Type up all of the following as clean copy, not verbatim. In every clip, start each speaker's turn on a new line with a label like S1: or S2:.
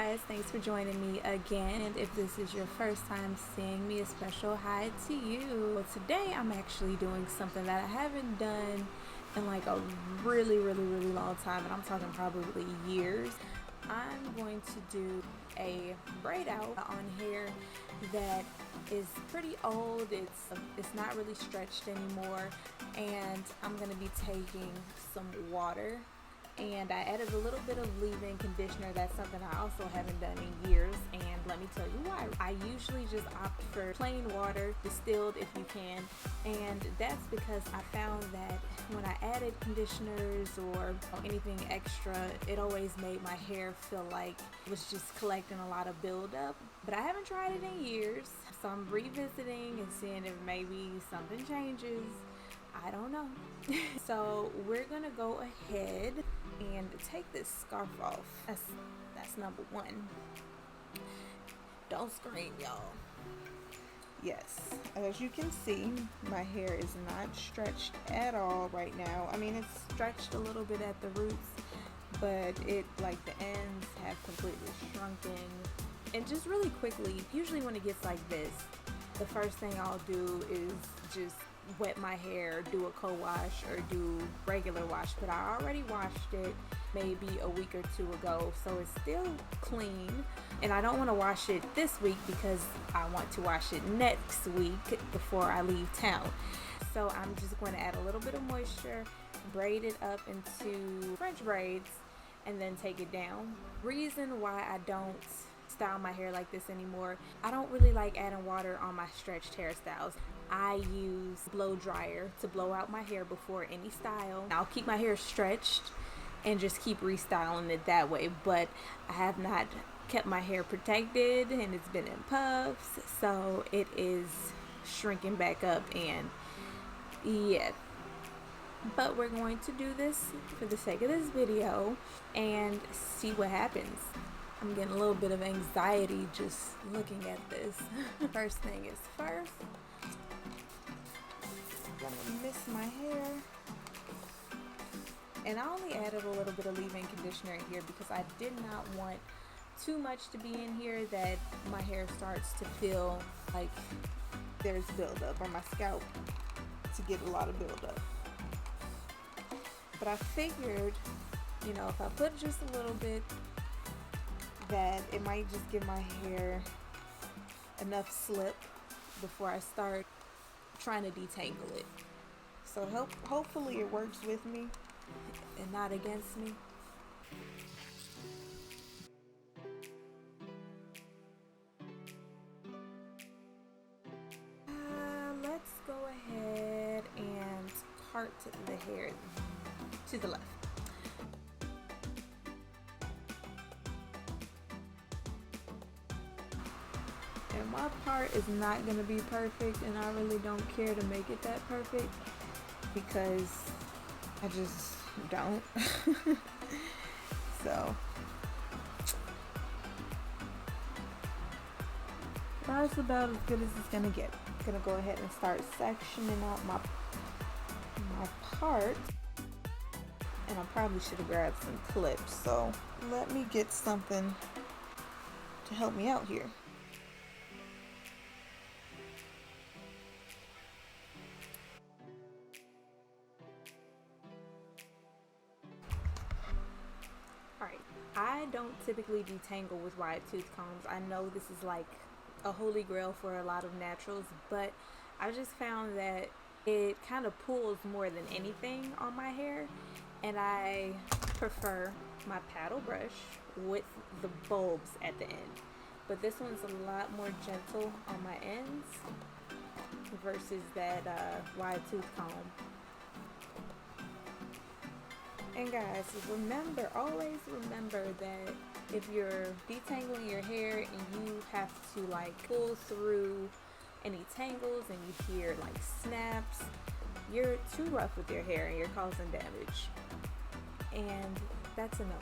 S1: guys, thanks for joining me again, and if this is your first time seeing me, a special hi to you. Well, today I'm actually doing something that I haven't done in like a really long time, and I'm talking probably years. I'm going to do a braid out on hair that is pretty old. It's not really stretched anymore, and I'm going to be taking some water, and I added a little bit of leave-in conditioner. That's something I also haven't done in years, and let me tell you why. I usually just opt for plain water, distilled if you can, and that's because I found that when I added conditioners or anything extra, it always made my hair feel like it was just collecting a lot of buildup. But I haven't tried it in years, so I'm revisiting and seeing if maybe something changes. I don't know. So we're gonna go ahead and take this scarf off. That's number one. Don't scream, y'all. Yes, as you can see, my hair is not stretched at all right now. I mean, it's stretched a little bit at the roots, but the ends have completely shrunken. And just really quickly, usually when it gets like this, the first thing I'll do is just wet my hair, do a co-wash or do regular wash, but I already washed it maybe a week or two ago, so it's still clean, and I don't want to wash it this week because I want to wash it next week before I leave town. So I'm just going to add a little bit of moisture, braid it up into French braids, and then take it down. Reason why I don't style my hair like this anymore, I don't really like adding water on my stretched hairstyles. I use blow dryer to blow out my hair before any style. I'll keep my hair stretched and just keep restyling it that way, but I have not kept my hair protected and it's been in puffs, so it is shrinking back up, and yeah. But we're going to do this for the sake of this video and see what happens. I'm getting a little bit of anxiety just looking at this. First thing is first, I'm gonna mist my hair. And I only added a little bit of leave-in conditioner in here because I did not want too much to be in here that my hair starts to feel like there's buildup, or my scalp to get a lot of buildup. But I figured, if I put just a little bit, that it might just give my hair enough slip before I start trying to detangle it. So hopefully it works with me and not against me. Let's go ahead and part the hair to the left. And my part is not going to be perfect, and I really don't care to make it that perfect because I just don't. So that's about as good as it's going to get. I'm going to go ahead and start sectioning out my part, and I probably should have grabbed some clips, so let me get something to help me out here. Alright, I don't typically detangle with wide tooth combs. I know this is like a holy grail for a lot of naturals, but I just found that it kind of pulls more than anything on my hair, and I prefer my paddle brush with the bulbs at the end. But this one's a lot more gentle on my ends versus that wide tooth comb. And guys, always remember that if you're detangling your hair and you have to pull through any tangles and you hear snaps, you're too rough with your hair and you're causing damage. And that's a no.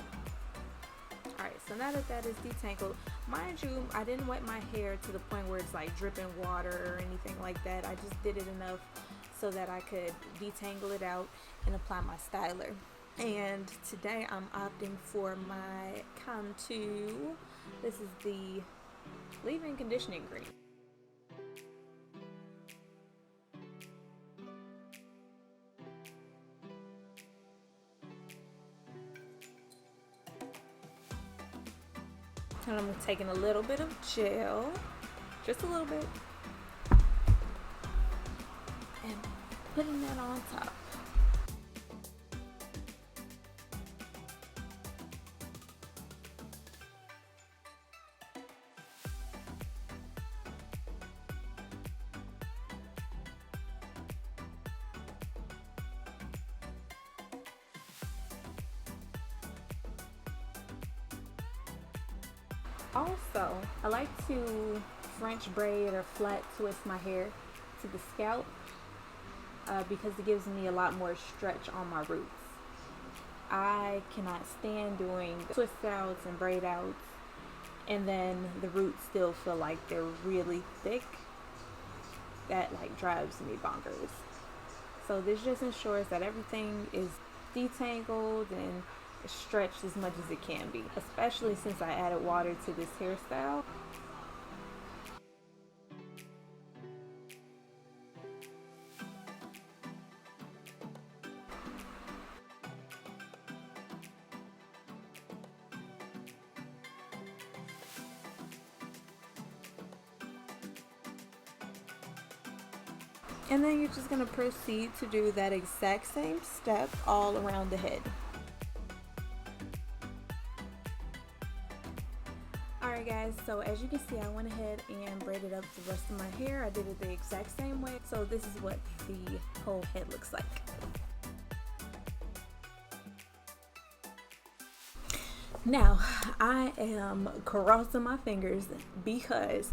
S1: Alright, so now that is detangled, mind you, I didn't wet my hair to the point where it's dripping water or anything like that. I just did it enough so that I could detangle it out and apply my styler. And today I'm opting for my Cantu. This is the leave-in conditioning cream. And I'm taking a little bit of gel, just a little bit, and putting that on top. Also, I like to French braid or flat twist my hair to the scalp because it gives me a lot more stretch on my roots. I cannot stand doing twist outs and braid outs and then the roots still feel like they're really thick. That like drives me bonkers. So this just ensures that everything is detangled and stretched as much as it can be, especially since I added water to this hairstyle. And then you're just going to proceed to do that exact same step all around the head. Alright guys, so as you can see, I went ahead and braided up the rest of my hair. I did it the exact same way. So this is what the whole head looks like. Now, I am crossing my fingers because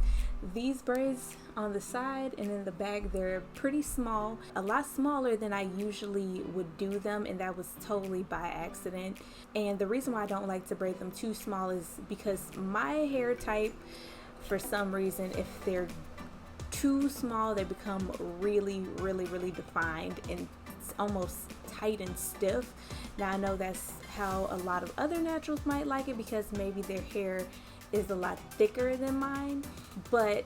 S1: these braids on the side and in the back, they're pretty small, a lot smaller than I usually would do them, and that was totally by accident. And the reason why I don't like to braid them too small is because my hair type, for some reason, if they're too small, they become really defined and it's almost tight and stiff. Now I know that's how a lot of other naturals might like it because maybe their hair is a lot thicker than mine, but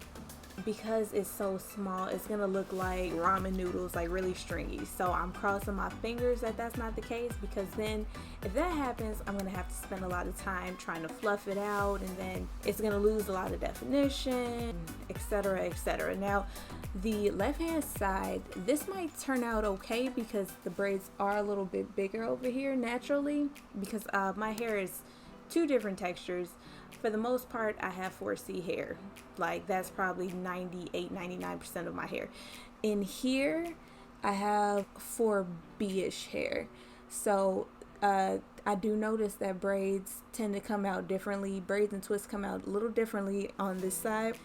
S1: because it's so small, it's gonna look like ramen noodles, like really stringy. So I'm crossing my fingers that that's not the case, because then if that happens, I'm gonna have to spend a lot of time trying to fluff it out, and then it's gonna lose a lot of definition, etc, etc. Now the left hand side, this might turn out okay because the braids are a little bit bigger over here naturally, because my hair is two different textures. For the most part, I have 4C hair. Like that's probably 98-99% of my hair. In here, I have 4B-ish hair. So I do notice that braids tend to come out differently. Braids and twists come out a little differently on this side,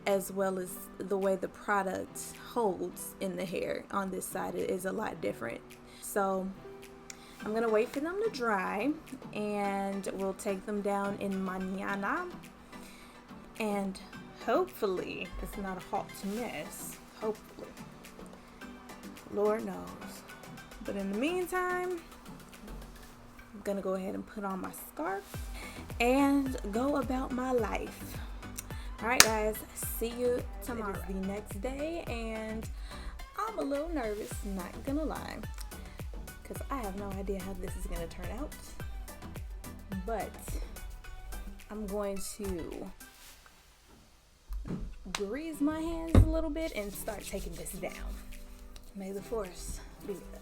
S1: as well as the way the product holds in the hair on this side is a lot different. So I'm gonna wait for them to dry and we'll take them down in mañana, and hopefully it's not a hot mess. Hopefully, Lord knows. But in the meantime, I'm gonna go ahead and put on my scarf and go about my life. Alright guys, see you tomorrow. It is the next day and I'm a little nervous, not gonna lie, because I have no idea how this is going to turn out, but I'm going to grease my hands a little bit and start taking this down. May the force be with us.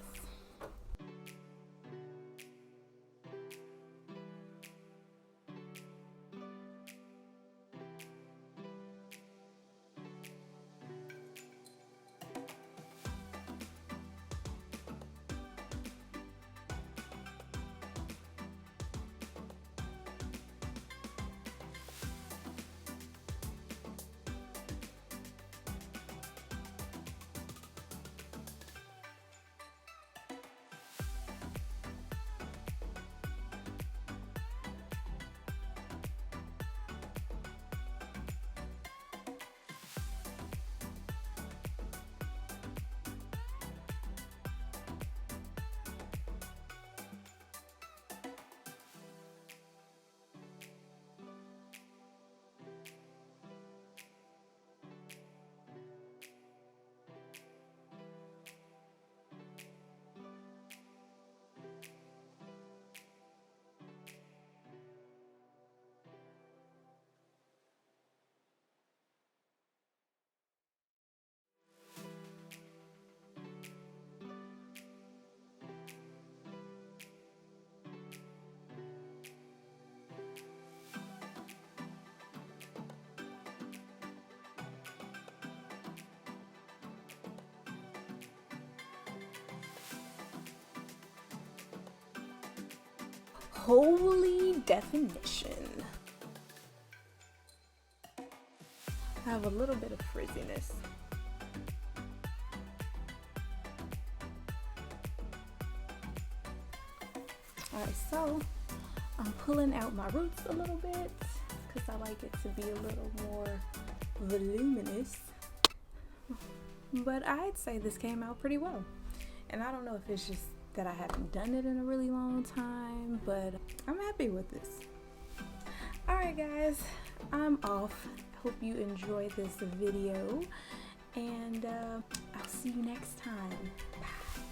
S1: Holy definition. I have a little bit of frizziness. Alright, so I'm pulling out my roots a little bit because I like it to be a little more voluminous. But I'd say this came out pretty well. And I don't know if it's just that I haven't done it in a really long time, but I'm happy with this. Alright guys, I'm off. Hope you enjoyed this video, and I'll see you next time. Bye.